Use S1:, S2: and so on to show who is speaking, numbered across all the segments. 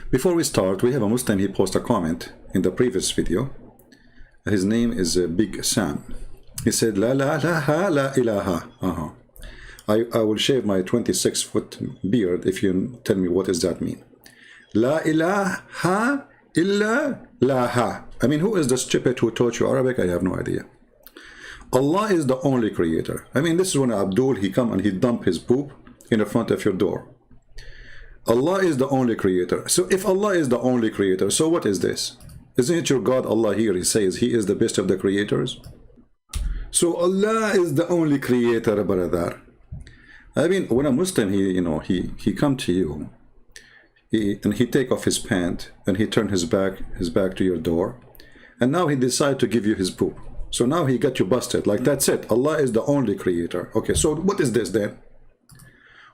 S1: Before we start, we have a Muslim. He posted a comment in the previous video. His name is Big Sam. He said, La la la ha la ilaha. I will shave my 26-foot beard if you tell me what does that mean. La ilaha illa laha. I mean, who is the stupid who taught you Arabic? I have no idea. Allah is the only creator. I mean, this is when Abdul, he come and he dump his poop in the front of your door. Allah is the only creator. So if Allah is the only creator, so what is this? Isn't it your God Allah here? He says he is the best of the creators. So Allah is the only creator, brother. I mean, when a Muslim, he come to you, and he take off his pant and he turn his back to your door, and now he decide to give you his poop. So now he got you busted. Like, that's it. Allah is the only creator. Okay, so what is this then?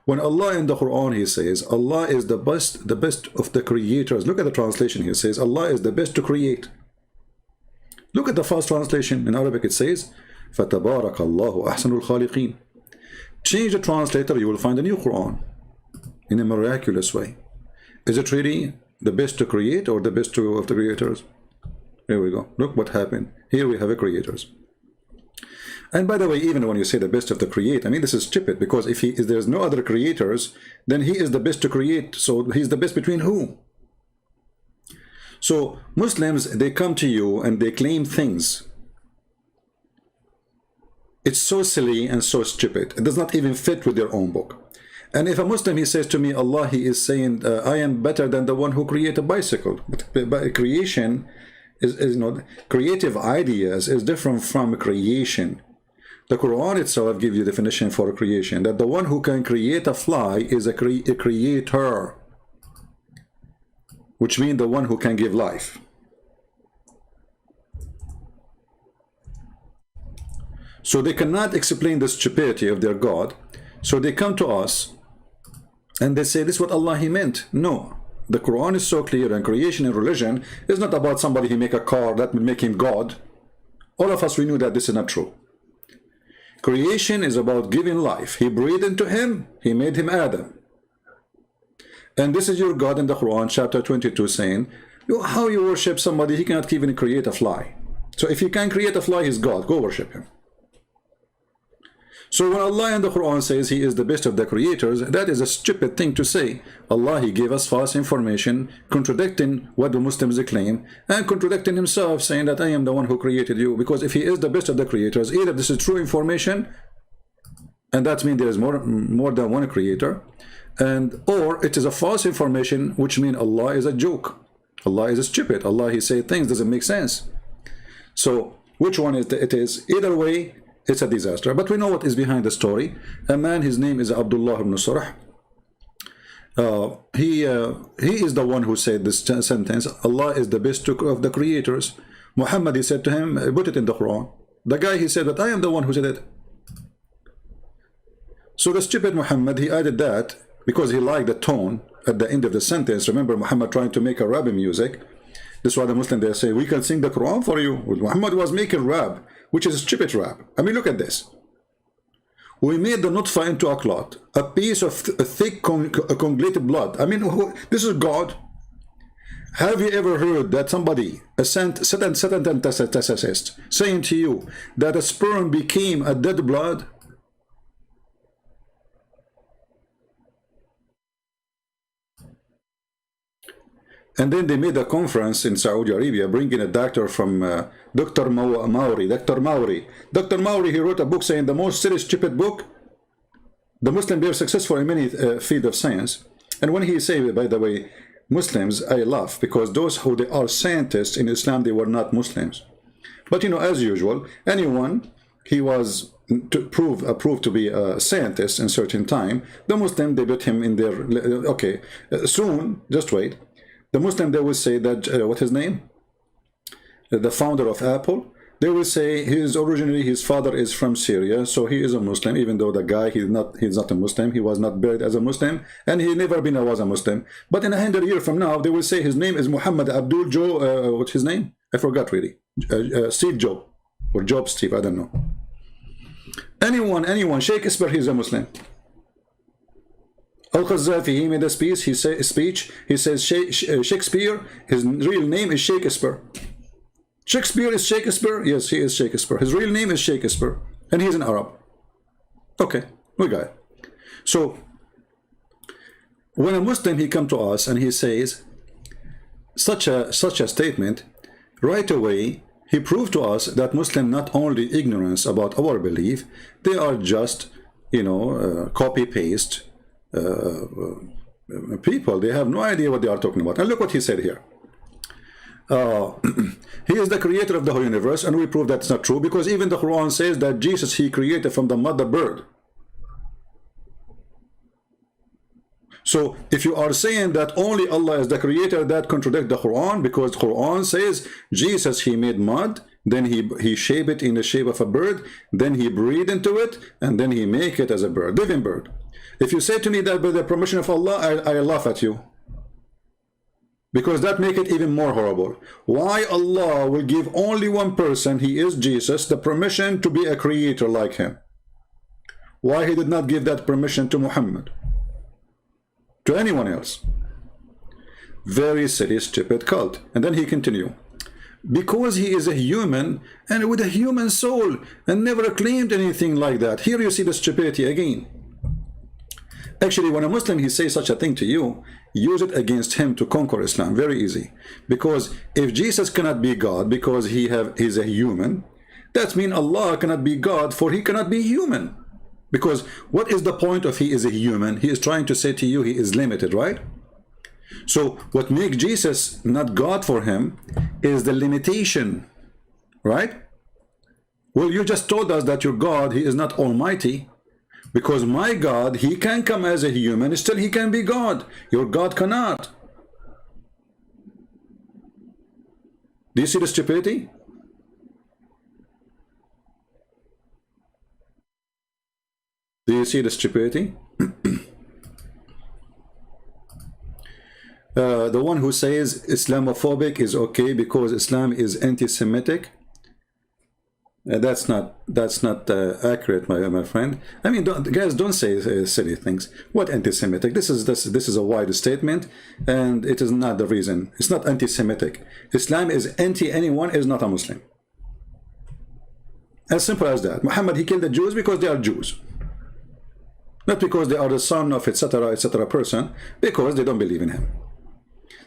S1: When Allah in the Quran, he says, Allah is the best of the creators. Look at the translation. He says, Allah is the best to create. Look at the first translation. In Arabic, it says, فَتَبَارَكَ اللَّهُ أَحْسَنُ الْخَالِقِينَ. Change the translator, you will find a new Quran in a miraculous way. Is it really the best to create or the best of the creators? Here we go. Look what happened. Here we have a creators. And by the way, even when you say the best of the create, I mean, this is stupid, because if there's no other creators, then he is the best to create. So he's the best between who? So Muslims, they come to you and they claim things. It's so silly and so stupid. It does not even fit with your own book. And if a Muslim, he says to me, Allah, he is saying, I am better than the one who created a bicycle. But creation is creative ideas is different from creation. The Quran itself gives you definition for creation, that the one who can create a fly is a creator, which means the one who can give life. So they cannot explain the stupidity of their God, so they come to us and they say, this is what Allah he meant. No, the Quran is so clear, and creation and religion is not about somebody who make a car that will make him God. All of us, we knew that this is not true. Creation is about giving life. He breathed into him, he made him Adam. And this is your God in the Quran, chapter 22, saying, how you worship somebody, he cannot even create a fly. So if he can create a fly, he's God. Go worship him. So when Allah in the Quran says he is the best of the creators, that is a stupid thing to say. Allah, he gave us false information, contradicting what the Muslims claim, and contradicting himself, saying that I am the one who created you. Because if he is the best of the creators, either this is true information, and that means there is more than one creator, or it is a false information, which means Allah is a joke. Allah is a stupid. Allah, he say things doesn't make sense. So which one it is? Either way, it's a disaster. But we know what is behind the story. A man, his name is Abdullah ibn Surah. He is the one who said this sentence, Allah is the best of the creators. Muhammad, he said to him, put it in the Quran. The guy, he said that I am the one who said it. So the stupid Muhammad, he added that because he liked the tone at the end of the sentence. Remember Muhammad trying to make a rap music. This is why the Muslims, they say, we can sing the Quran for you. Muhammad was making rap, which is a stupid rap. I mean, look at this. We made the nutfa into a clot, a piece of thick coagulated blood. I mean, this is God. Have you ever heard that somebody, a scientist, saying to you that a sperm became a dead blood? And then they made a conference in Saudi Arabia, bringing a doctor from Dr. Mauri. Dr. Mauri, he wrote a book saying the most silly, stupid book. The Muslims, they are successful in many fields of science. And when he say, by the way, Muslims, I laugh, because those who they are scientists in Islam, they were not Muslims. But as usual, anyone he was approved to be a scientist in certain time, the Muslim, they put him in their, okay, soon, just wait. The Muslim, they will say that, what's his name? The founder of Apple, they will say originally his father is from Syria, so he is a Muslim, even though the guy, he's not a Muslim, he was not buried as a Muslim, and he never was a Muslim. But in 100 years from now, they will say his name is Muhammad Abdul Joe, what's his name? I forgot really. Steve Job, or Job Steve, I don't know. Anyone, Shakespeare, he's a Muslim. Al-Qazafi, he made a speech. He says Shakespeare, his real name is Shakespeare. Shakespeare is Shakespeare? Yes, he is Shakespeare. His real name is Shakespeare. And he's an Arab. Okay, we got it. So, when a Muslim, he come to us and he says such a statement, right away, he proved to us that Muslim not only ignorance about our belief, they are just, copy-paste people. They have no idea what they are talking about. And look what he said here. He is the creator of the whole universe, and we prove that's not true, because even the Quran says that Jesus, he created from the mother bird. So if you are saying that only Allah is the creator, that contradicts the Quran, because the Quran says Jesus, he made mud, then he shaped it in the shape of a bird, then he breathed into it, and then he make it as a bird, living bird. If you say to me that by the permission of Allah, I laugh at you, because that make it even more horrible. Why Allah will give only one person, he is Jesus, the permission to be a creator like him? Why he did not give that permission to Muhammad, to anyone else? Very silly, stupid cult. And then he continue, because he is a human and with a human soul and never claimed anything like that. Here you see the stupidity again. Actually, when a Muslim, he says such a thing to you, use it against him to conquer Islam. Very easy. Because if Jesus cannot be God because he's a human, that means Allah cannot be God, for he cannot be human. Because what is the point of he is a human? He is trying to say to you he is limited, right? So what makes Jesus not God for him is the limitation, right? Well, you just told us that your God, he is not almighty, because my God, he can come as a human, still he can be God. Your God cannot. Do you see the stupidity? Do you see the stupidity? The one who says Islamophobic is okay because Islam is anti-Semitic, that's not accurate, my friend. I mean, guys, don't say silly things. What anti-Semitic? This is a wide statement, and it is not the reason. It's not anti-Semitic. Islam is anti anyone is not a Muslim. As simple as that. Muhammad, he killed the Jews because they are Jews, not because they are the son of etc. person, because they don't believe in him.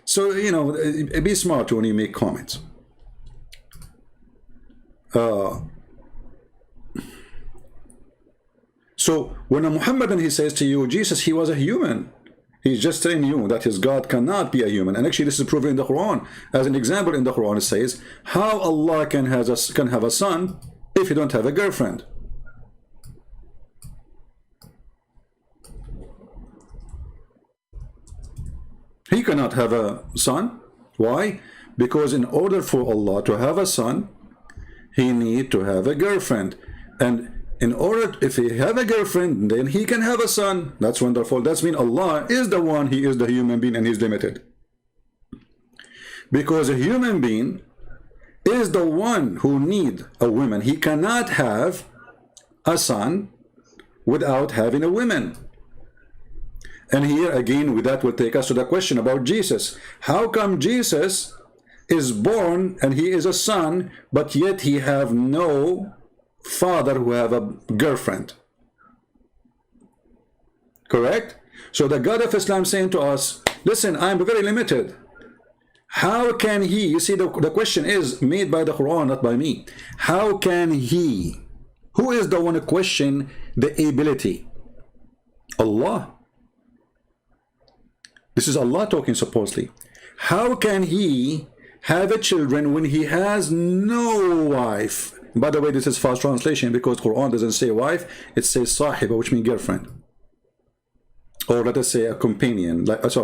S1: So, be smart when you make comments. So when a Muhammadan, he says to you, Jesus, he was a human, he's just telling you that his God cannot be a human. And actually this is proven in the Quran. As an example, in the Quran it says how Allah can have a son if you don't have a girlfriend. He cannot have a son. Why? Because in order for Allah to have a son, he need to have a girlfriend. And in order, if he have a girlfriend, then he can have a son. That's wonderful. That means Allah is the one, he is the human being, and he's limited. Because a human being is the one who need a woman. He cannot have a son without having a woman. And here again, with that will take us to the question about Jesus. How come Jesus is born and he is a son, but yet he have no father who have a girlfriend? Correct? So the God of Islam saying to us, listen, I'm very limited. How can he, you see, the question is made by the Quran, not by me. How can he, who is the one to question the ability? Allah. This is Allah talking supposedly. How can he have a children when he has no wife? By the way, this is false translation because Quran doesn't say wife, it says sahiba, which means girlfriend. Or let us say a companion, like what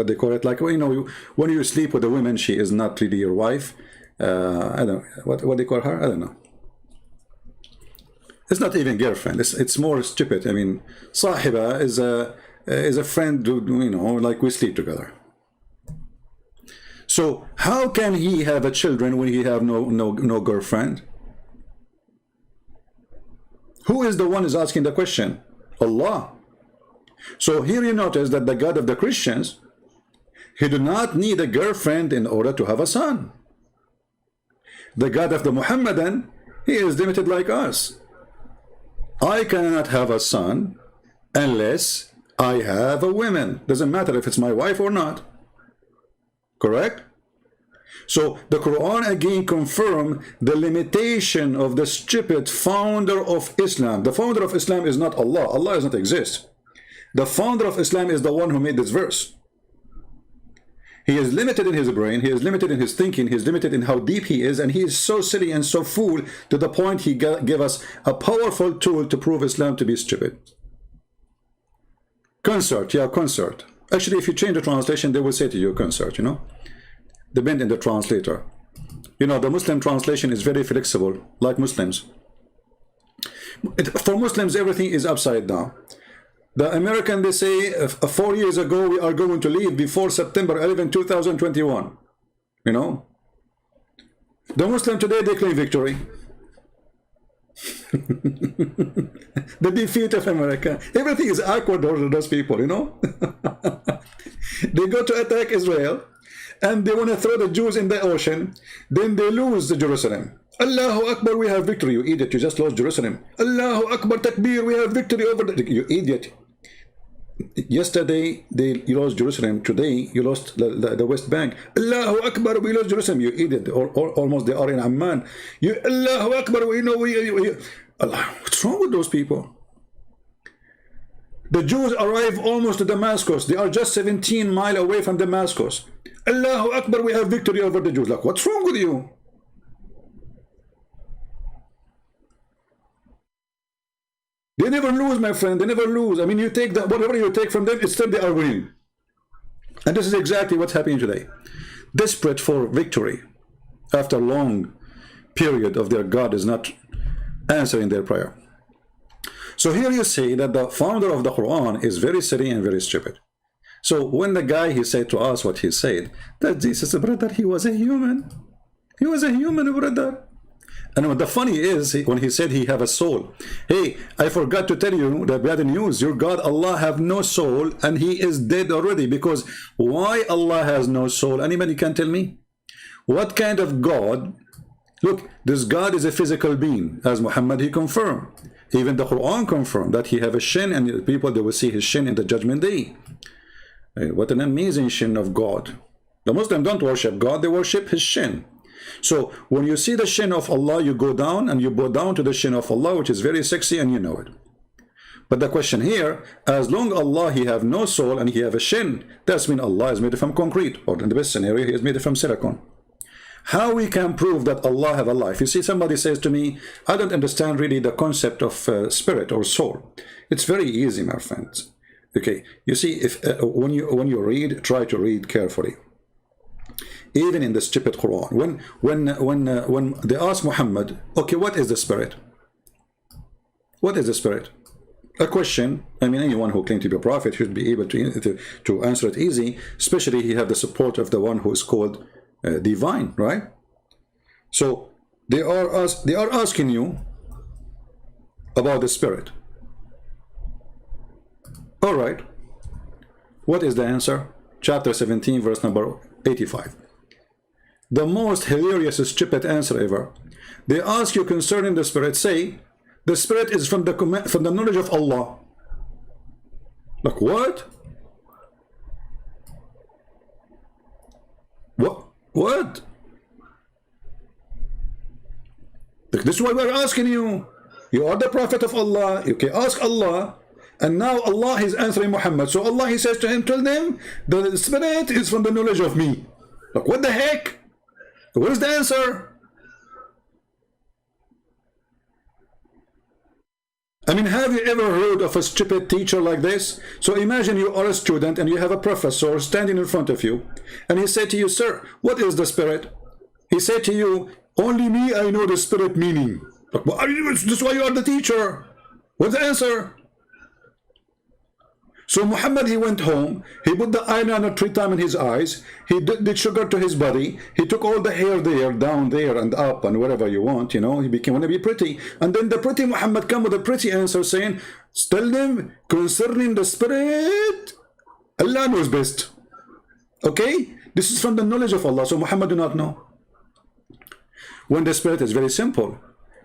S1: they call it, like, when you sleep with a woman, she is not really your wife. I don't know what they call her. I don't know. It's not even girlfriend. It's more stupid. I mean, sahiba is a friend, like we sleep together. So how can he have a children when he have no girlfriend? Who is the one who's asking the question? Allah. So here you notice that the God of the Christians, he do not need a girlfriend in order to have a son. The God of the Muhammadan, he is limited like us. I cannot have a son unless I have a woman. Doesn't matter if it's my wife or not. Correct? So the Quran again confirm the limitation of the stupid founder of Islam. The founder of Islam is not Allah. Allah does not exist. The founder of Islam is the one who made this verse. He is limited in his brain, he is limited in his thinking, he is limited in how deep he is, and he is so silly and so fool to the point he gave us a powerful tool to prove Islam to be stupid. Consort, yeah, consort. Actually, if you change the translation, they will say to you consort, you know. Depend on the translator. You know, the Muslim translation is very flexible, like Muslims. For Muslims, everything is upside down. The American, they say 4 years ago we are going to leave before September 11, 2021. You know, the Muslim today, they claim victory. The defeat of America. Everything is awkward to those people, you know. They go to attack Israel and they want to throw the Jews in the ocean. Then they lose the Jerusalem. Allahu Akbar, we have victory. You idiot, you just lost Jerusalem. Allahu Akbar, takbir, we have victory over the... You idiot. Yesterday you lost Jerusalem. Today you lost the West Bank. Allahu Akbar, we lost Jerusalem. You idiot. Or almost they are in Amman. You Allahu Akbar, we know Allah. What's wrong with those people? The Jews arrive almost to Damascus. They are just 17 miles away from Damascus. Allahu Akbar, we have victory over the Jews. Like, what's wrong with you? They never lose, my friend. They never lose. I mean, you take that, whatever you take from them, it's still they are winning. And this is exactly what's happening today. Desperate for victory after a long period of their God is not answering their prayer. So here you see that the founder of the Quran is very silly and very stupid. So when the guy, he said to us what he said, that Jesus, brother, he was a human. He was a human, brother. And what the funny is, when he said he have a soul, hey, I forgot to tell you the bad news. Your God, Allah, have no soul, and he is dead already. Because why Allah has no soul? Anybody can tell me? What kind of God? Look, this God is a physical being, as Muhammad, he confirmed. Even the Quran confirmed that he have a shin, and the people, they will see his shin in the judgment day. What an amazing shin of God. The Muslims don't worship God, they worship his shin. So when you see the shin of Allah, you go down and you bow down to the shin of Allah, which is very sexy, and you know it. But the question here, as long Allah, he have no soul and he have a shin, that's mean Allah is made from concrete, or in the best scenario, he is made from silicon. How we can prove that Allah have a life? You see, somebody says to me, I don't understand really the concept of spirit or soul. It's very easy, my friends. Okay, you see, if when you read, try to read carefully. Even in the stupid Quran, when they ask Muhammad, okay, what is the spirit? What is the spirit? A question. I mean, anyone who claims to be a prophet should be able to answer it easy. Especially he have the support of the one who is called divine, right? So they are asking you about the spirit. All right. What is the answer? Chapter 17, verse number 85. The most hilarious, stupid answer ever. They ask you concerning the spirit. Say, the spirit is from the knowledge of Allah. Like what? What? This is why we're asking you. You are the prophet of Allah. You can ask Allah. And now Allah is answering Muhammad. So Allah, he says to him, tell them, the spirit is from the knowledge of me. Like, what the heck? What is the answer? I mean, have you ever heard of a stupid teacher like this? So imagine you are a student and you have a professor standing in front of you. And he said to you, sir, what is the spirit? He said to you, only me, I know the spirit meaning. Like, well, this is why you are the teacher. What's the answer? So Muhammad, he went home, he put the eyeliner 3 times in his eyes, he did sugar to his body, he took all the hair there, down there and up and wherever you want, you know, he became, want to be pretty. And then the pretty Muhammad come with a pretty answer saying, tell them concerning the spirit, Allah knows best. Okay? This is from the knowledge of Allah, so Muhammad do not know. When the spirit is very simple.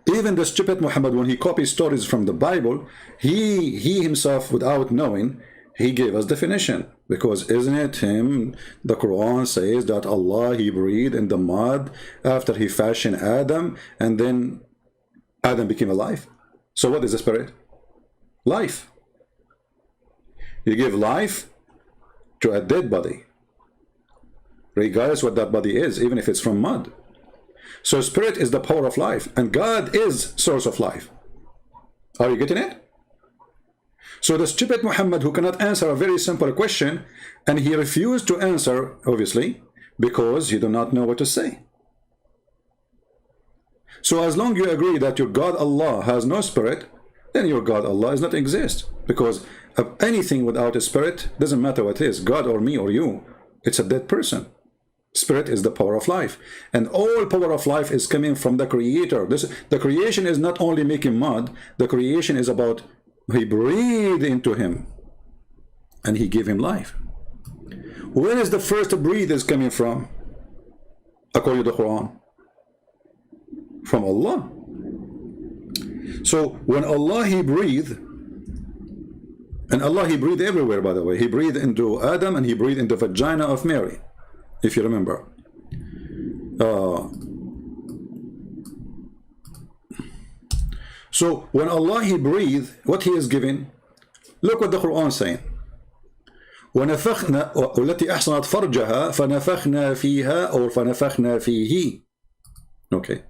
S1: Even the stupid Muhammad, when he copies stories from the Bible, he himself, without knowing, he gave us definition. Because isn't it him, the Quran says that Allah, he breathed in the mud after he fashioned Adam, and then Adam became alive. So what is the spirit? Life. You give life to a dead body, regardless what that body is, even if it's from mud. So spirit is the power of life, and God is source of life. Are you getting it? So the stupid Muhammad, who cannot answer a very simple question, and he refused to answer, obviously, because he do not know what to say. So as long as you agree that your God Allah has no spirit, then your God Allah does not exist. Because of anything without a spirit, doesn't matter what it is, God or me or you, it's a dead person. Spirit is the power of life, and all power of life is coming from the Creator. The creation is not only making mud, the creation is about he breathed into him and he gave him life. Where is the first breath is coming from? According to the Quran, from Allah. So when Allah he breathed, and Allah he breathed everywhere, by the way, he breathed into Adam and he breathed into the vagina of Mary, if you remember. So when Allah he breathed, what he is giving, look what the Quran is saying. وَنَفَخْنَا وَالَّتِي أَحْصَنَتْ فَرْجَهَا فَنَفَخْنَا فِيهَا or فَنَفَخْنَا فِيهِ. Okay.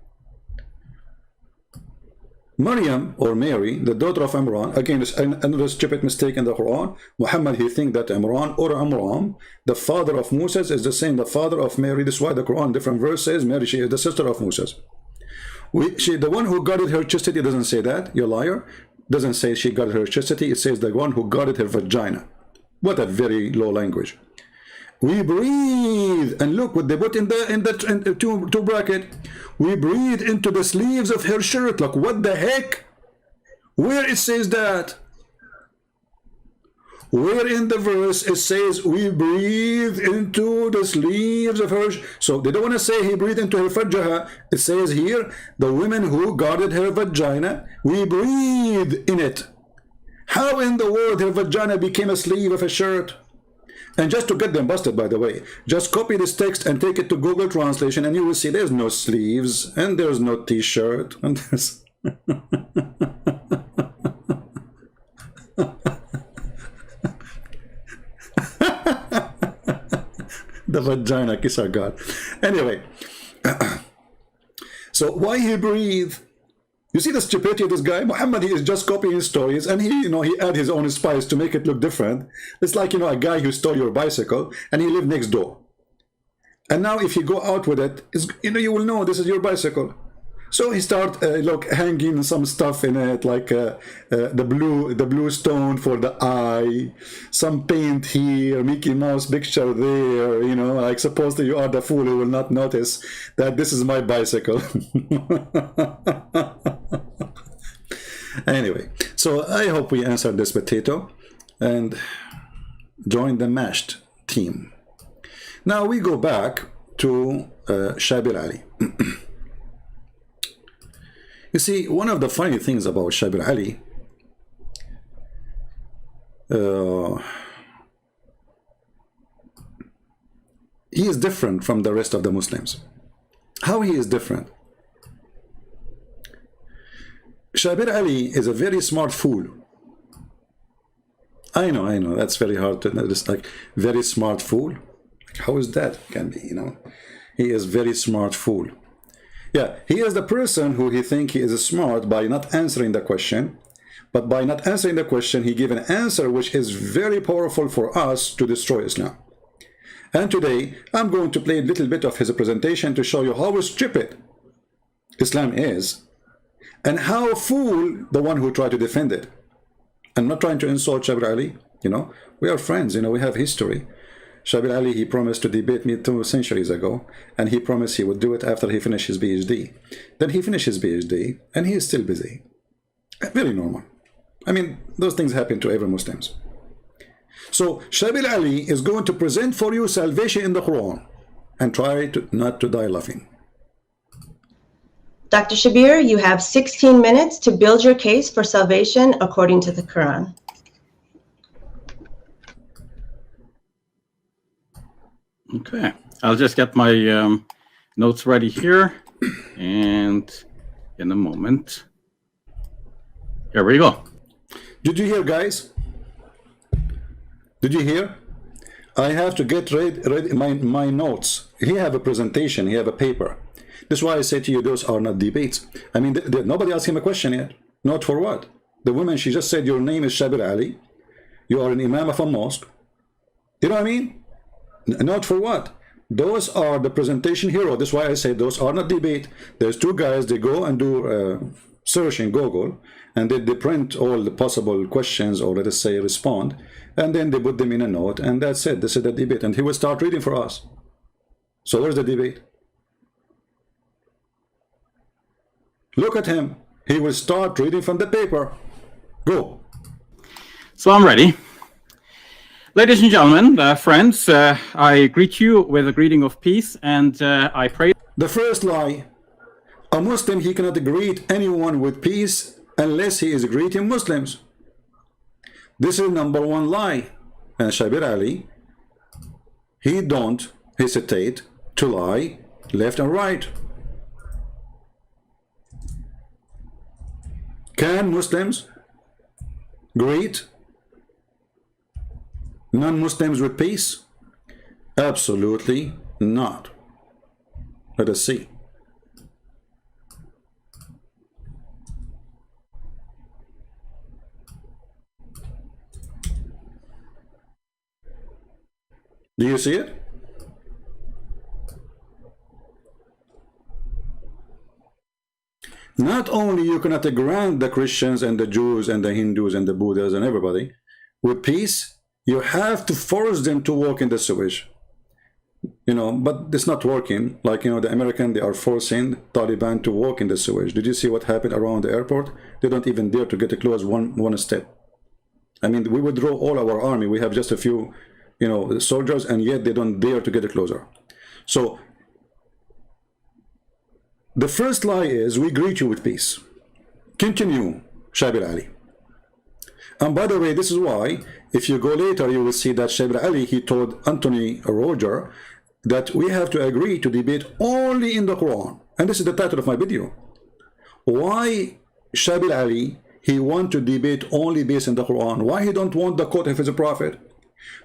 S1: Maryam or Mary, the daughter of Imran, again it's another stupid mistake in the Quran. Muhammad he think that Imran or Amram, the father of Moses, is the same, the father of Mary. This is why the Quran different verse says Mary, she is the sister of Moses. The one who guarded her chastity doesn't say that, you liar. Doesn't say she guarded her chastity, it says the one who guarded her vagina. What a very low language. We breathe, and look what they put in the two bracket. We breathe into the sleeves of her shirt. Like, what the heck? Where it says that? Where in the verse it says we breathe into the sleeves of her? So they don't want to say he breathed into her farjaha. It says here, the women who guarded her vagina, we breathe in it. How in the world her vagina became a sleeve of a shirt? And just to get them busted, by the way, just copy this text and take it to Google Translation, and you will see there's no sleeves, and there's no t-shirt, and there's... the vagina, kiss our God. Anyway, so why he breathe? You see the stupidity of this guy? Muhammad, he is just copying his stories, and he, he add his own spice to make it look different. It's like, a guy who stole your bicycle, and he lived next door. And now if you go out with it, you will know this is your bicycle. So he start hanging some stuff in it, like the blue stone for the eye, some paint here, Mickey Mouse picture there, like supposedly you are the fool who will not notice that this is my bicycle. Anyway, so I hope we answered this potato and join the mashed team. Now we go back to Shabir Ali. You see, one of the funny things about Shabir Ali, he is different from the rest of the Muslims. How he is different? Shabir Ali is a very smart fool. I know, that's very hard to notice, like, very smart fool. Like, how is that? Can be, He is very smart fool. Yeah, he is the person who he think he is smart by not answering the question, but by not answering the question, he gave an answer which is very powerful for us to destroy Islam. And today, I'm going to play a little bit of his presentation to show you how stupid Islam is, and how fool the one who tried to defend it. I'm not trying to insult Shabir Ali. You know, we are friends. You know, we have history. Shabir Ali, he promised to debate me 2 centuries ago, and he promised he would do it after he finished his PhD. Then he finished his PhD, and he is still busy. Very normal. I mean, those things happen to every Muslims. So Shabir Ali is going to present for you salvation in the Quran, and try not to die laughing.
S2: Dr. Shabir, you have 16 minutes to build your case for salvation according to the Quran.
S3: Okay, I'll just get my notes ready here, and in a moment. Here we go.
S1: Did you hear, guys? Did you hear? I have to get ready my notes. He have a presentation, he have a paper. That's why I say to you, those are not debates. I mean, nobody asked him a question yet. Not for what? The woman, she just said, your name is Shabir Ali. You are an imam of a mosque. You know what I mean? Not for what? Those are the presentation hero. That's why I say those are not debate. There's 2 guys, they go and do search in Google, and they print all the possible questions, or let us say respond, and then they put them in a note, and that's it. This is the debate, and he will start reading for us. So where's the debate? Look at him. He will start reading from the paper. Go.
S3: So I'm ready. Ladies and gentlemen, friends, I greet you with a greeting of peace, and I pray.
S1: The first lie. A Muslim, he cannot greet anyone with peace unless he is greeting Muslims. This is number 1 lie. And Shabir Ali, he don't hesitate to lie left and right. Can Muslims greet non-Muslims with peace? Absolutely not. Let us see. Do you see it? Not only you cannot grant the Christians and the Jews and the Hindus and the Buddhas and everybody with peace, you have to force them to walk in the sewage. You know, but it's not working. Like, you know, the American, they are forcing Taliban to walk in the sewage. Did you see what happened around the airport? They don't even dare to get close one step. I mean, we withdraw all our army. We have just a few, you know, soldiers, and yet they don't dare to get closer. So the first lie is, we greet you with peace. Continue, Shabir Ali. And by the way, this is why, if you go later, you will see that Shabir Ali, he told Anthony Roger that we have to agree to debate only in the Quran. And this is the title of my video. Why Shabir Ali, he want to debate only based in the Quran? Why he don't want the quote of his prophet?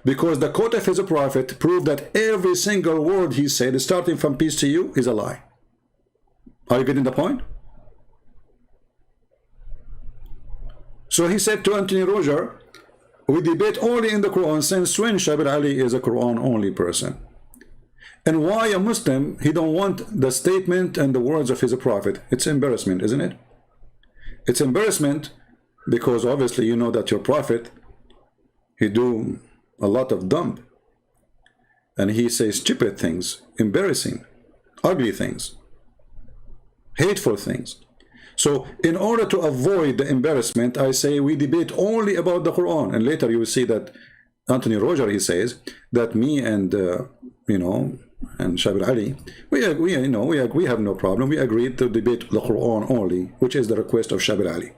S1: Because the quote of his prophet proved that every single word he said, starting from peace to you, is a lie. Are you getting the point? So he said to Anthony Roger, we debate only in the Quran, since when Shabir Ali is a Quran only person. And why a Muslim, he don't want the statement and the words of his prophet? It's embarrassment, isn't it? It's embarrassment because obviously you know that your prophet, he do a lot of dumb, and he says stupid things, embarrassing, ugly things, hateful things. So in order to avoid the embarrassment, I say we debate only about the Quran. And later you will see that Anthony Roger, he says that me and you know, and Shabir Ali, we have no problem. We agreed to debate the Quran only, which is the request of Shabir Ali.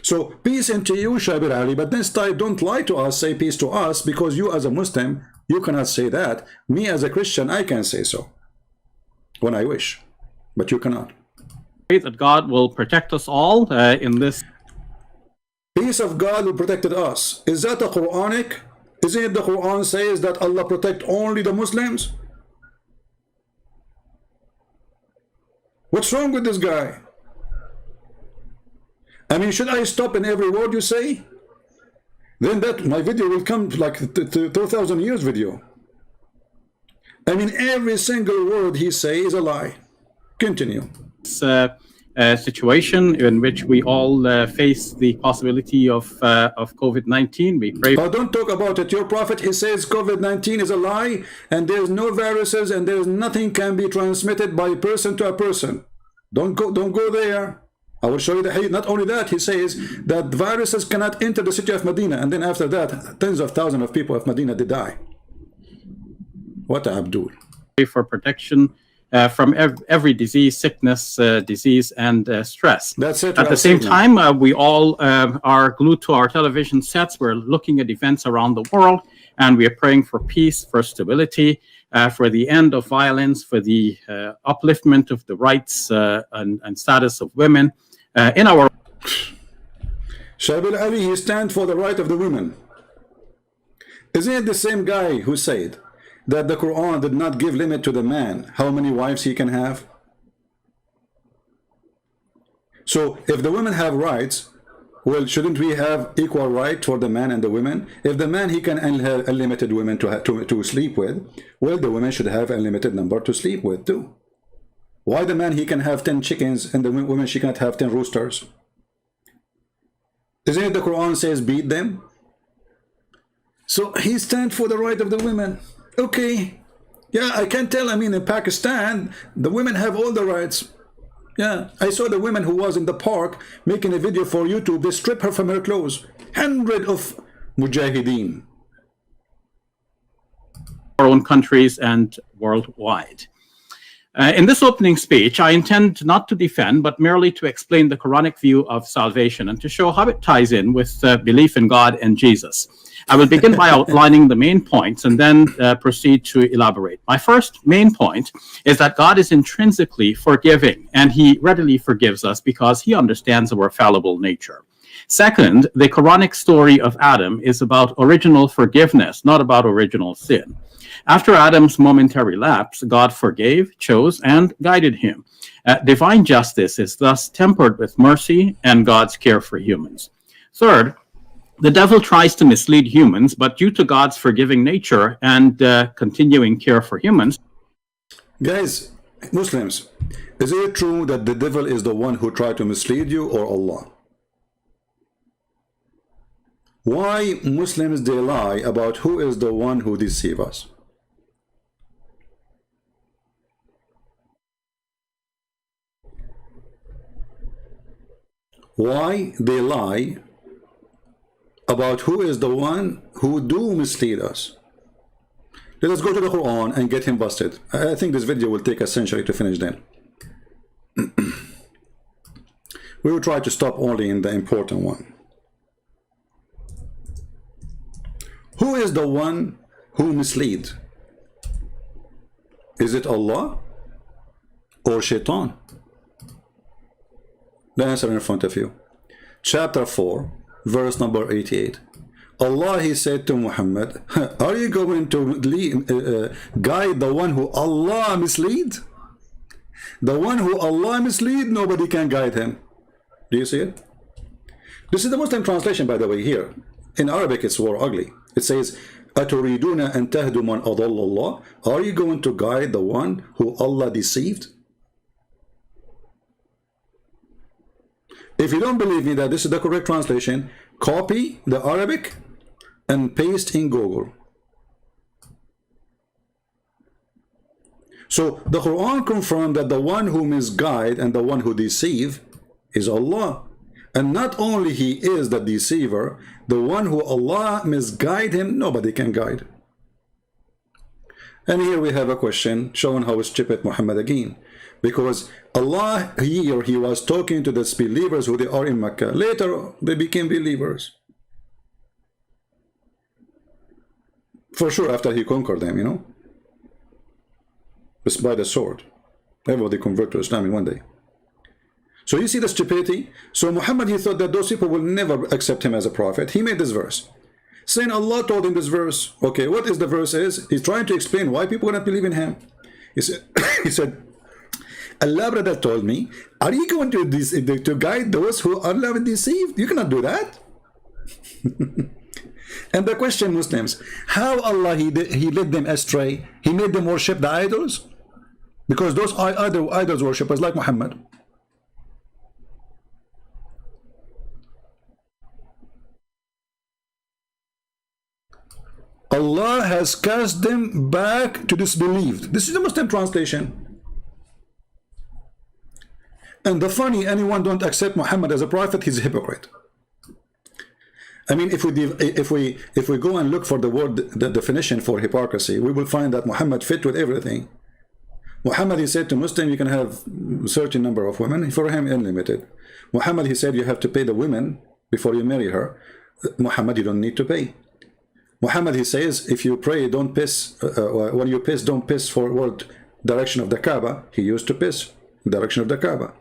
S1: So peace unto you, Shabir Ali, but this time don't lie to us, say peace to us, because you as a Muslim, you cannot say that. Me as a Christian, I can say so when I wish, but you cannot.
S3: That God will protect us all in this.
S1: Peace of God will protect us. Is that a Quranic? Isn't it the Quran says that Allah protect only the Muslims? What's wrong with this guy? I mean, should I stop in every word you say? Then that my video will come like 2,000 years video. I mean, every single word he say is a lie. Continue.
S3: situation in which we all face the possibility of COVID-19. We pray.
S1: Oh, don't talk about it. Your prophet, he says COVID-19 is a lie, and there's no viruses, and there's nothing can be transmitted by person to a person. Don't go there. I will show you the hadith. Not only that, he says that viruses cannot enter the city of Medina, and then after that, tens of thousands of people of Medina, they die. What Abdul?
S3: For protection from every disease, sickness, disease, and stress.
S1: That's it.
S3: At the same time, we all are glued to our television sets. We're looking at events around the world, and we are praying for peace, for stability, for the end of violence, for the upliftment of the rights and status of women in our.
S1: Shabil Ali, he stands for the right of the women. Isn't it the same guy who said that the Quran did not give limit to the man how many wives he can have? So if the women have rights, well, shouldn't we have equal right for the man and the women? If the man, he can have unlimited women to sleep with, well, the women should have a limited number to sleep with too. Why the man, he can have 10 chickens and the women, she cannot have 10 roosters? Isn't it the Quran says beat them? So he stands for the right of the women. Okay, yeah, I can tell. I mean, in Pakistan, the women have all the rights. Yeah, I saw the woman who was in the park making a video for YouTube. They strip her from her clothes. Hundreds of mujahideen.
S3: Our own countries and worldwide. In this opening speech, I intend not to defend, but merely to explain the Quranic view of salvation and to show how it ties in with belief in God and Jesus. I will begin by outlining the main points and then proceed to elaborate. My first main point is that God is intrinsically forgiving, and he readily forgives us because he understands our fallible nature. Second, the Quranic story of Adam is about original forgiveness, not about original sin. After Adam's momentary lapse, God forgave, chose, and guided him. Divine justice is thus tempered with mercy and God's care for humans. Third, the devil tries to mislead humans, but due to God's forgiving nature and continuing care for humans.
S1: Guys, Muslims, is it true that the devil is the one who tried to mislead you, or Allah? Why Muslims, they lie about who is the one who deceives us? Why they lie about who is the one who do mislead us? Let us go to the Quran and get him busted. I think this video will take a century to finish then. We will try to stop only in the important one. Who is the one who mislead? Is it Allah or Shaitan? The answer in front of you. Chapter 4, verse number 88. Allah, he said to Muhammad, are you going to guide the one who Allah mislead? The one who Allah mislead, nobody can guide him. Do you see it? This is the Muslim translation, by the way, here. In Arabic, it's more ugly. It says, أَتُرِيدُونَ أَن تَهْدُوا مَنْ أَضَلَّ اللَّهِ. Are you going to guide the one who Allah deceived? If you don't believe me that this is the correct translation, copy the Arabic and paste in Google. So the Quran confirmed that the one who misguide and the one who deceive is Allah. And not only he is the deceiver, the one who Allah misguide him, nobody can guide. And here we have a question showing how stupid Muhammad again. Because Allah here, he was talking to the believers who they are in Mecca. Later, they became believers. For sure, after he conquered them, you know. It's by the sword. Everybody convert to Islam in one day. So you see the stupidity? So Muhammad, he thought that those people will never accept him as a prophet. He made this verse. Saying Allah told him this verse. Okay, what is the verse is? He's trying to explain why people cannot believe in him. He said, Allah brother told me, are you going to guide those who Allah deceived? You cannot do that. And the question, Muslims, how Allah he led them astray? He made them worship the idols? Because those idols worshippers like Muhammad. Allah has cast them back to disbelief. This is the Muslim translation. And the funny, anyone don't accept Muhammad as a prophet, he's a hypocrite. I mean, if we go and look for the definition for hypocrisy, we will find that Muhammad fit with everything. Muhammad, he said to Muslim, you can have a certain number of women. For him, unlimited. Muhammad, he said, you have to pay the women before you marry her. Muhammad, you don't need to pay. Muhammad, he says, if you pray, don't piss. When you piss, don't piss forward direction of the Kaaba. He used to piss direction of the Kaaba.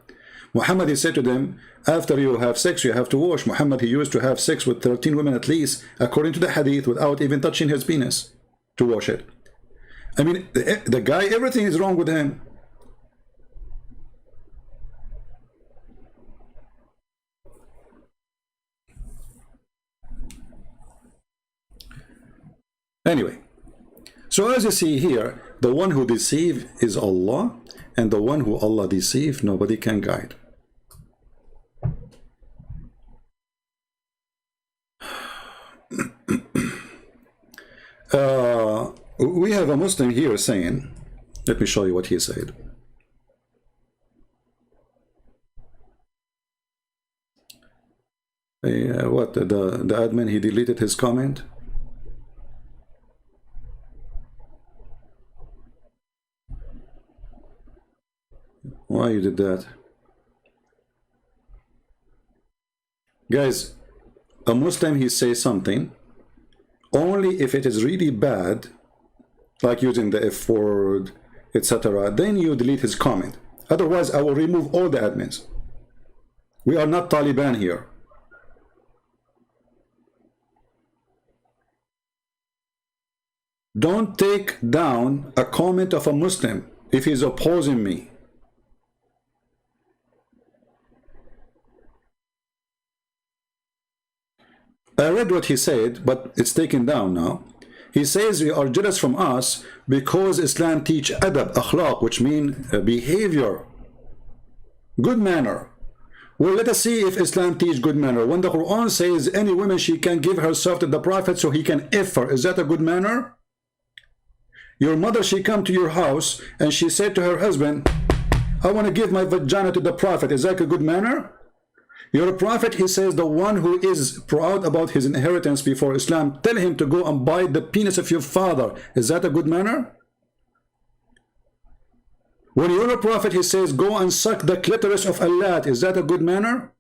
S1: Muhammad, he said to them, after you have sex, you have to wash. Muhammad, he used to have sex with 13 women at least, according to the hadith, without even touching his penis to wash it. I mean, the guy, everything is wrong with him. Anyway, so as you see here, the one who deceives is Allah, and the one who Allah deceives, nobody can guide. We have a Muslim here saying, let me show you what he said. What, the admin, he deleted his comment? Why you did that? Guys, a Muslim, he says something, only if it is really bad, like using the F word, etc., then you delete his comment. Otherwise, I will remove all the admins. We are not Taliban here. Don't take down a comment of a Muslim if he's opposing me. I read what he said, but it's taken down now. He says you are jealous from us because Islam teach adab, akhlaq, which mean behavior, good manner. Well, let us see if Islam teach good manner. When the Quran says any woman, she can give herself to the Prophet so he can F her, is that a good manner? Your mother, she come to your house and she said to her husband, I want to give my vagina to the Prophet, is that a good manner? Your Prophet, he says, the one who is proud about his inheritance before Islam, tell him to go and bite the penis of your father. Is that a good manner? When your Prophet, he says, go and suck the clitoris of Allah, is that a good manner?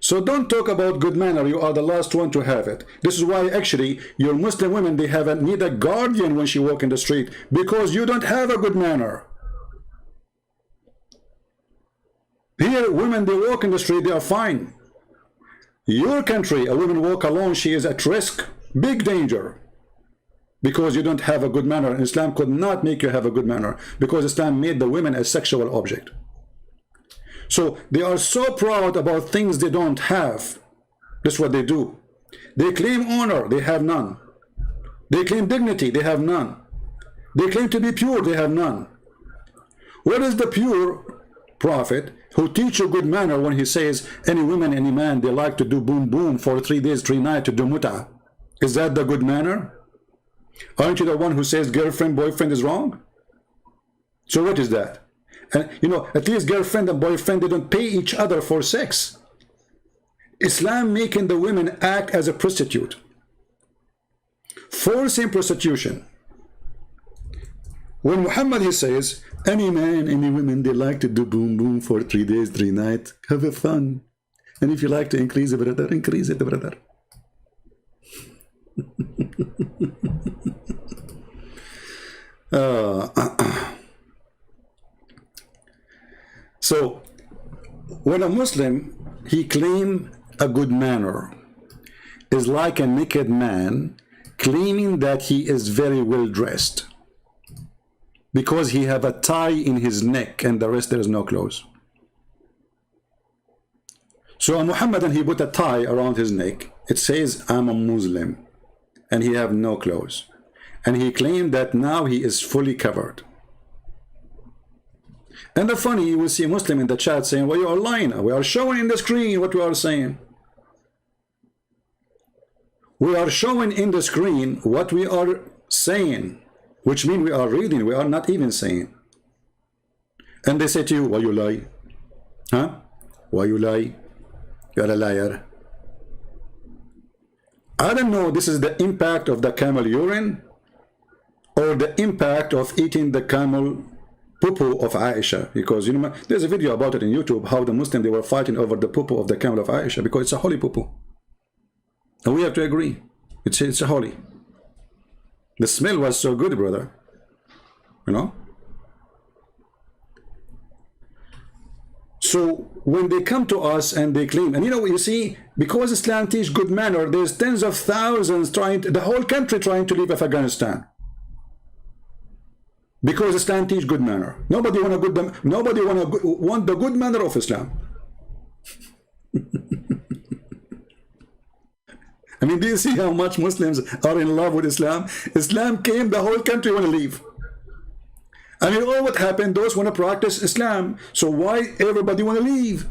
S1: So don't talk about good manner. You are the last one to have it. This is why actually your Muslim women, they need a guardian when she walk in the street, because you don't have a good manner. Here, women, they walk in the street, they are fine. Your country, a woman walk alone, she is at risk, big danger. Because you don't have a good manner. Islam could not make you have a good manner, because Islam made the women a sexual object. So they are so proud about things they don't have. That's what they do. They claim honor, they have none. They claim dignity, they have none. They claim to be pure, they have none. What is the pure Prophet who teach you good manner when he says any woman, any man, they like to do boom boom for 3 days, 3 nights to do muta? Is that the good manner? Aren't you the one who says girlfriend, boyfriend is wrong? So what is that? And you know, at least girlfriend and boyfriend, they don't pay each other for sex. Islam making the women act as a prostitute, forcing prostitution. When Muhammad, he says, any man, any women, they like to do boom boom for 3 days, 3 nights, have a fun. And if you like to increase it, brother, increase it, brother. So, when a Muslim, he claim a good manner, is like a naked man claiming that he is very well dressed, because he have a tie in his neck and the rest there is no clothes. So a Muhammadan, he put a tie around his neck. It says, I'm a Muslim, and he have no clothes. And he claimed that now he is fully covered. And the funny, you will see a Muslim in the chat saying, well, you are lying. We are showing in the screen what we are saying. We are showing in the screen what we are saying, which means we are reading, we are not even saying. And they say to you, why you lie? Huh? Why you lie? You're a liar. I don't know, this is the impact of the camel urine or the impact of eating the camel poo-poo of Aisha, because you know there's a video about it in YouTube how the Muslims, they were fighting over the poo-poo of the camel of Aisha because it's a holy poo-poo. And we have to agree, it's a holy. The smell was so good, brother, you know. So when they come to us and they claim, and you know, you see, because Islam teach good manner, there's tens of thousands trying to, the whole country trying to leave Afghanistan. Because Islam teach good manner. Nobody want the good manner of Islam. I mean, do you see how much Muslims are in love with Islam? Islam came, the whole country want to leave. I mean, all what happened, those want to practice Islam. So why everybody want to leave?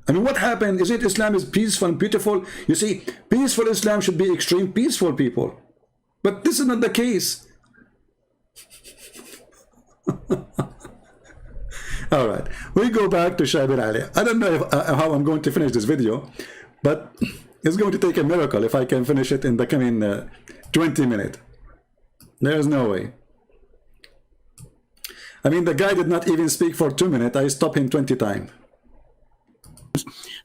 S1: I mean, what happened? Is it Islam is peaceful and beautiful? You see, peaceful Islam should be extreme peaceful people. But this is not the case. All right, we go back to Shaib Ali. I don't know how I'm going to finish this video, but it's going to take a miracle if I can finish it in the coming 20 minutes. There's no way. I mean, the guy did not even speak for 2 minutes. I stopped him 20 times.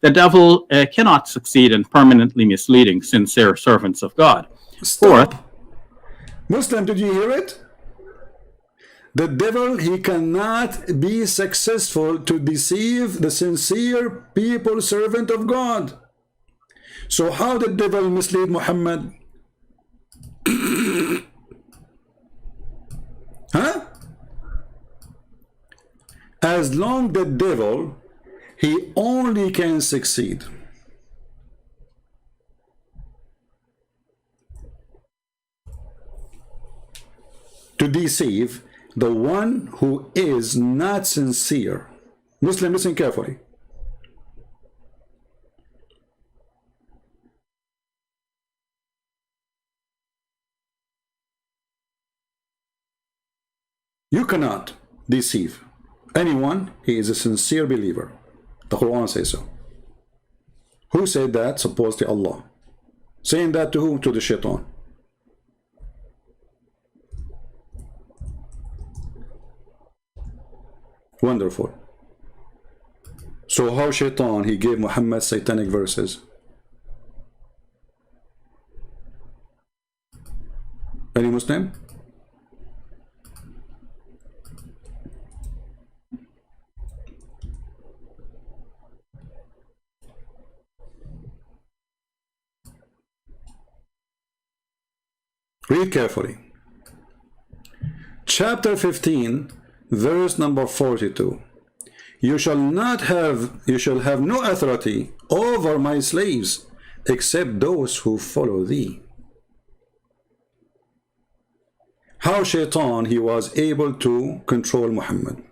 S3: The devil cannot succeed in permanently misleading sincere servants of God.
S1: Stop. Muslim, did you hear it? The devil, he cannot be successful to deceive the sincere people, servant of God. So how did the devil mislead Muhammad? Huh? As long the devil, he only can succeed to deceive the one who is not sincere. Muslim, listen carefully. You cannot deceive anyone. He is a sincere believer. The Quran says so. Who said that? Supposedly Allah. Saying that to whom? To the shaitan. Wonderful. So how shaitan, he gave Muhammad satanic verses? Any Muslim? Read carefully. Chapter 15, verse number 42. You shall have no authority over my slaves except those who follow thee. How shaitan, he was able to control Muhammad?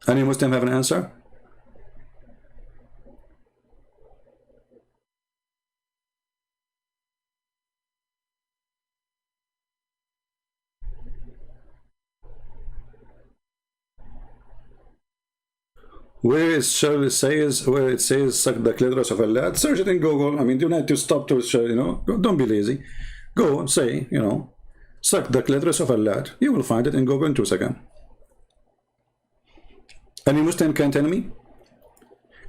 S1: Any Muslim have an answer? Where it says suck the clitoris of Allah, search it in Google. I mean, you don't have to stop to, you know, don't be lazy. Go and say, you know, suck the clitoris of Allah. You will find it in Google in 2 seconds. Any Muslim can tell me?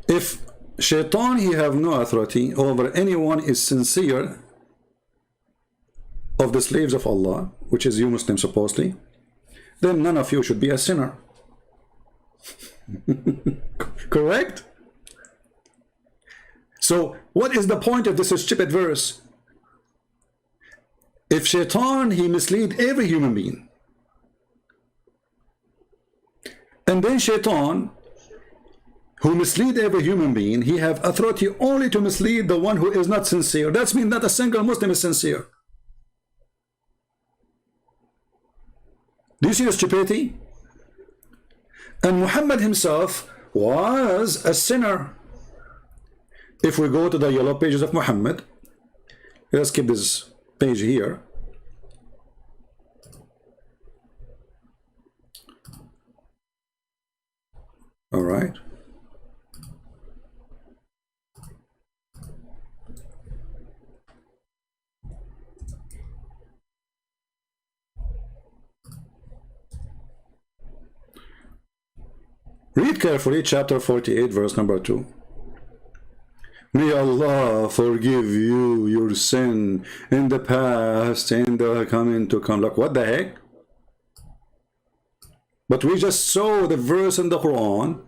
S1: If shaitan, he have no authority over anyone is sincere of the slaves of Allah, which is you Muslim supposedly, then none of you should be a sinner. Correct? So what is the point of this stupid verse? If shaitan, he mislead every human being, and then shaitan, who mislead every human being, he have authority only to mislead the one who is not sincere. That means not a single Muslim is sincere. Do you see the stupidity? And Muhammad himself was a sinner. If we go to the yellow pages of Muhammad, Let's keep this page here. All right. Read carefully chapter 48, verse number 2. May Allah forgive you your sin in the past and the coming to come. Look, what the heck? But we just saw the verse in the Quran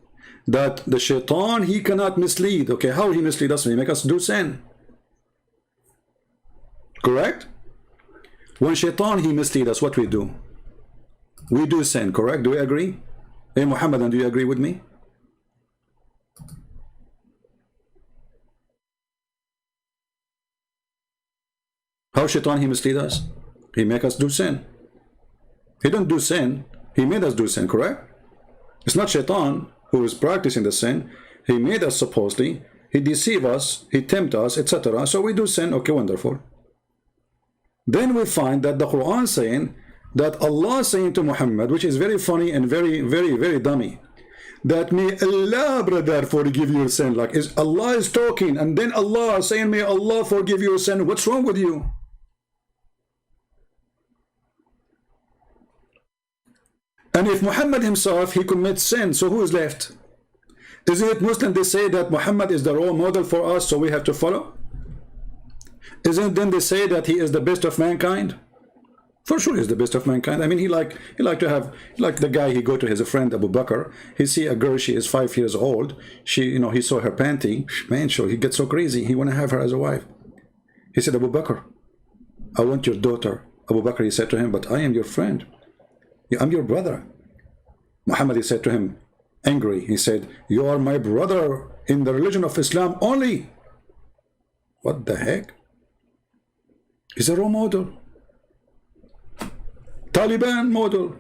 S1: that the shaitan, he cannot mislead. Okay, how he mislead us? He make us do sin. Correct? When shaitan, he mislead us, what we do? We do sin, correct? Do we agree? Hey, Muhammad, do you agree with me? How shaitan he mislead us? He make us do sin. He don't do sin. He made us do sin, correct? It's not shaitan who is practicing the sin. He made us supposedly. He deceive us. He tempt us, etc. So we do sin. Okay, wonderful. Then we find that the Quran saying that Allah saying to Muhammad, which is very funny and very dummy, that may Allah, brother, forgive your sin. Like, is Allah is talking, and then Allah saying, may Allah forgive your sin. What's wrong with you? And if Muhammad himself, he commits sin, so who is left? Isn't it Muslim they say that Muhammad is the role model for us, so we have to follow? Isn't it then they say that he is the best of mankind? For sure he's the best of mankind. I mean, he like the guy, he go to his friend Abu Bakr, he see a girl, she is 5 years old, she, you know, he saw her panty, man, sure, he gets so crazy, he want to have her as a wife. He said, Abu Bakr, I want your daughter. Abu Bakr, he said to him, but I am your friend. I'm your brother. Muhammad, he said to him, angry, he said, you are my brother in the religion of Islam only. What the heck? He's a role model. Taliban model.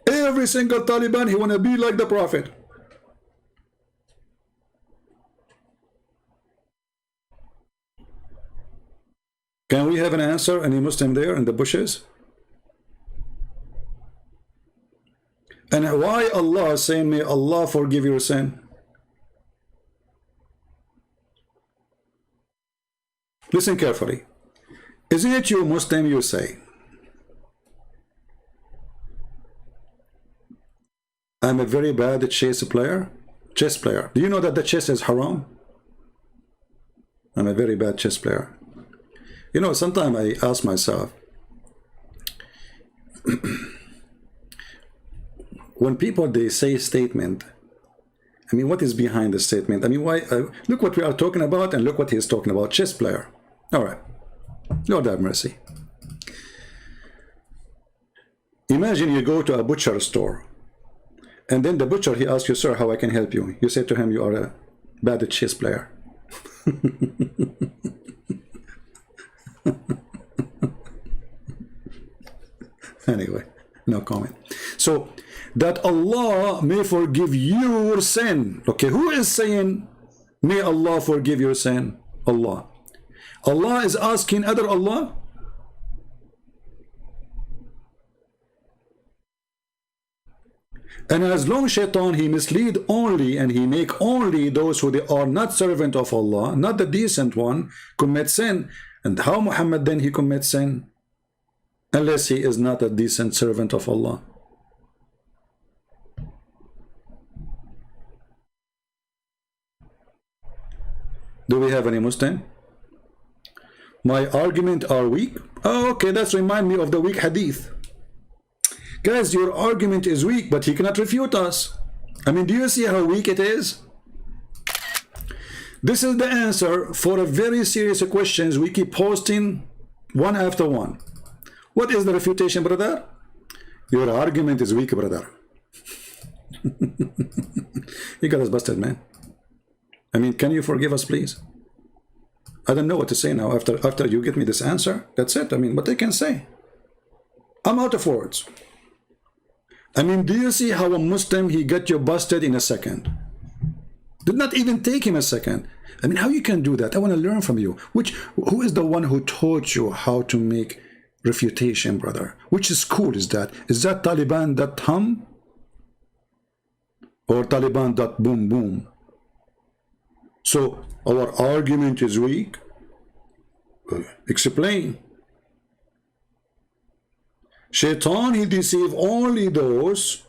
S1: Every single Taliban, he want to be like the Prophet. Can we have an answer? Any Muslim there in the bushes? And why Allah is saying, may Allah forgive your sin? Listen carefully. Isn't it you Muslim, you say, I'm a very bad chess player? Do you know that the chess is haram? I'm a very bad chess player. You know, sometimes I ask myself, when people, they say a statement, I mean, what is behind the statement? I mean, why? Look what we are talking about and look what he's talking about, chess player. All right. Lord have mercy. Imagine you go to a butcher store, and then the butcher, he asks you, sir, how I can help you? You say to him, you are a bad chess player. Anyway, no comment. So, that Allah may forgive your sin. Okay, who is saying, may Allah forgive your sin? Allah. Allah is asking other Allah? And as long shaitan, he mislead only and he make only those who they are not servant of Allah, not the decent one, commit sin. And how Muhammad then he commits sin? Unless he is not a decent servant of Allah. Do we have any Muslim? My argument are weak? Oh, okay, that's remind me of the weak hadith. Guys, your argument is weak, but he cannot refute us. I mean, do you see how weak it is? This is the answer for a very serious questions we keep posting one after one. What is the refutation, brother? Your argument is weak, brother. You got us busted, man. I mean, can you forgive us, please? I don't know what to say now. After you get me this answer, that's it. I mean, what I can say? I'm out of words. I mean, do you see how a Muslim, he got you busted in a second? Did not even take him a second. I mean, how you can do that? I want to learn from you. Who is the one who taught you how to make refutation, brother? Which school is that? Is that Taliban.hum? Or Taliban.boom boom? So our argument is weak? Explain. Shaitan, he deceives only those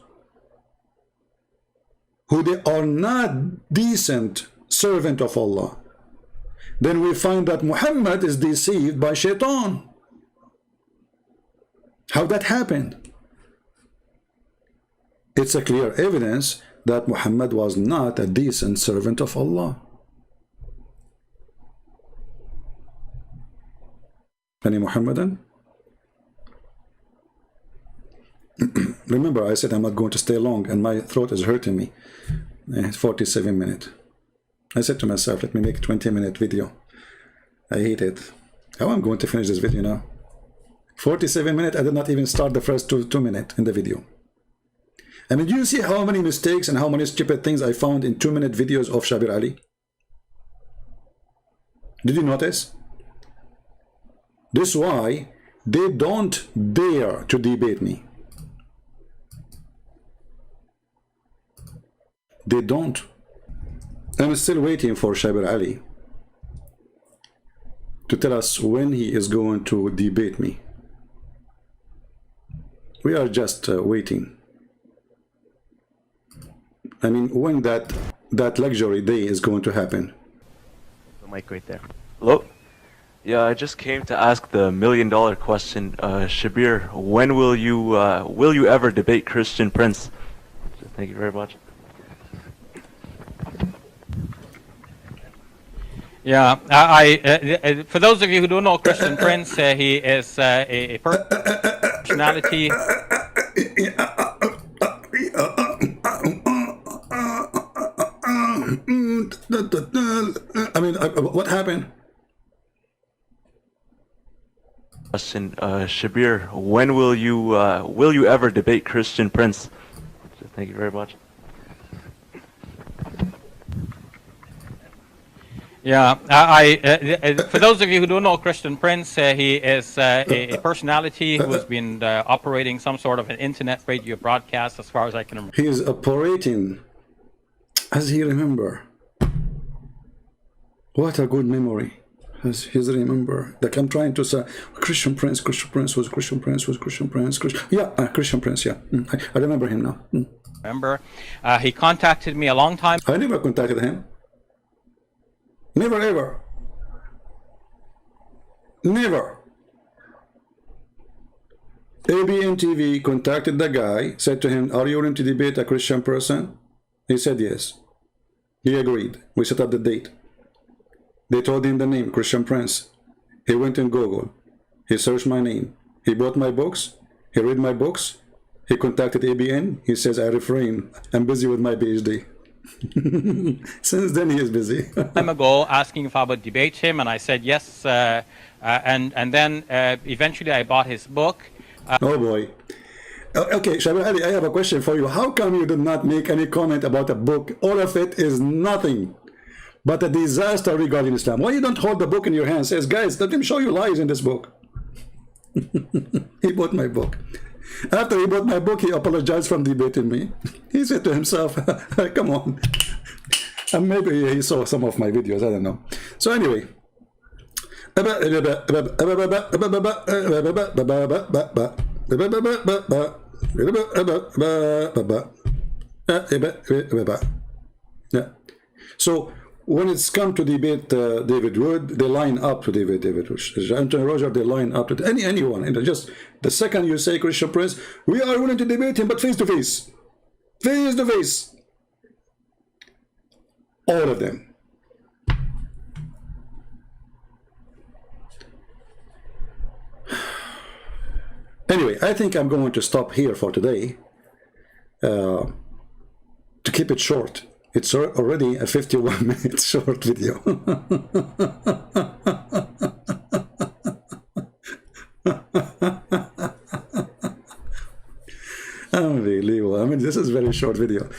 S1: who they are not decent servant of Allah. Then we find that Muhammad is deceived by Shaitan. How that happened? It's a clear evidence that Muhammad was not a decent servant of Allah. Any Muhammadan? Remember, I said I'm not going to stay long, and my throat is hurting me. 47 minutes. I said to myself, let me make a 20-minute video. I hate it. How am I going to finish this video now? 47 minutes, I did not even start the first two minutes in the video. I mean, do you see how many mistakes and how many stupid things I found in 2-minute videos of Shabir Ali? Did you notice? This is why they don't dare to debate me. They don't. I'm still waiting for Shabir Ali to tell us when he is going to debate me. We are just waiting. I mean, when that luxury day is going to happen.
S4: The mic right there. Hello? Yeah, I just came to ask the million-dollar question. Shabir, when will you ever debate Christian Prince? Thank you very much.
S3: Yeah, for those of you who don't know Christian Prince, he is a personality.
S1: I mean, what happened?
S4: Question, Shabir, when will you ever debate Christian Prince? Thank you very much.
S3: Yeah, for those of you who don't know Christian Prince, he is a personality who has been operating some sort of an internet radio broadcast, as far as I can remember.
S1: He is operating, as he remember. What a good memory. As he's remember. Like I'm trying to say, Christian Prince was Christian Prince. Yeah, Christian Prince, yeah. I remember him now.
S3: Remember, he contacted me a long time.
S1: I never contacted him. Never ever. Never. ABN TV contacted the guy, said to him, are you willing to debate a Christian person? He said yes. He agreed. We set up the date. They told him the name, Christian Prince. He went in Google. He searched my name. He bought my books. He read my books. He contacted ABN. He says, I refrain. I'm busy with my PhD. Since then he is busy.
S3: Time ago, asking if I would debate him, and I said yes. And then eventually I bought his book.
S1: Oh boy. Okay, Shabir Ali, I have a question for you. How come you did not make any comment about a book? All of it is nothing but a disaster regarding Islam. Why you don't hold the book in your hand? Says, guys, let him show you lies in this book. He bought my book. After he bought my book, he apologized for debating me. He said to himself, come on. And maybe he saw some of my videos, I don't know. So anyway. Yeah. So when it's come to debate David Wood, they line up to debate David Wood. Anthony Roger, they line up to anyone. And just the second you say Christian Prince, we are willing to debate him, but face to face. Face to face. All of them. Anyway, I think I'm going to stop here for today. To keep it short. It's already a 51-minute short video. Unbelievable. I mean, this is a very short video.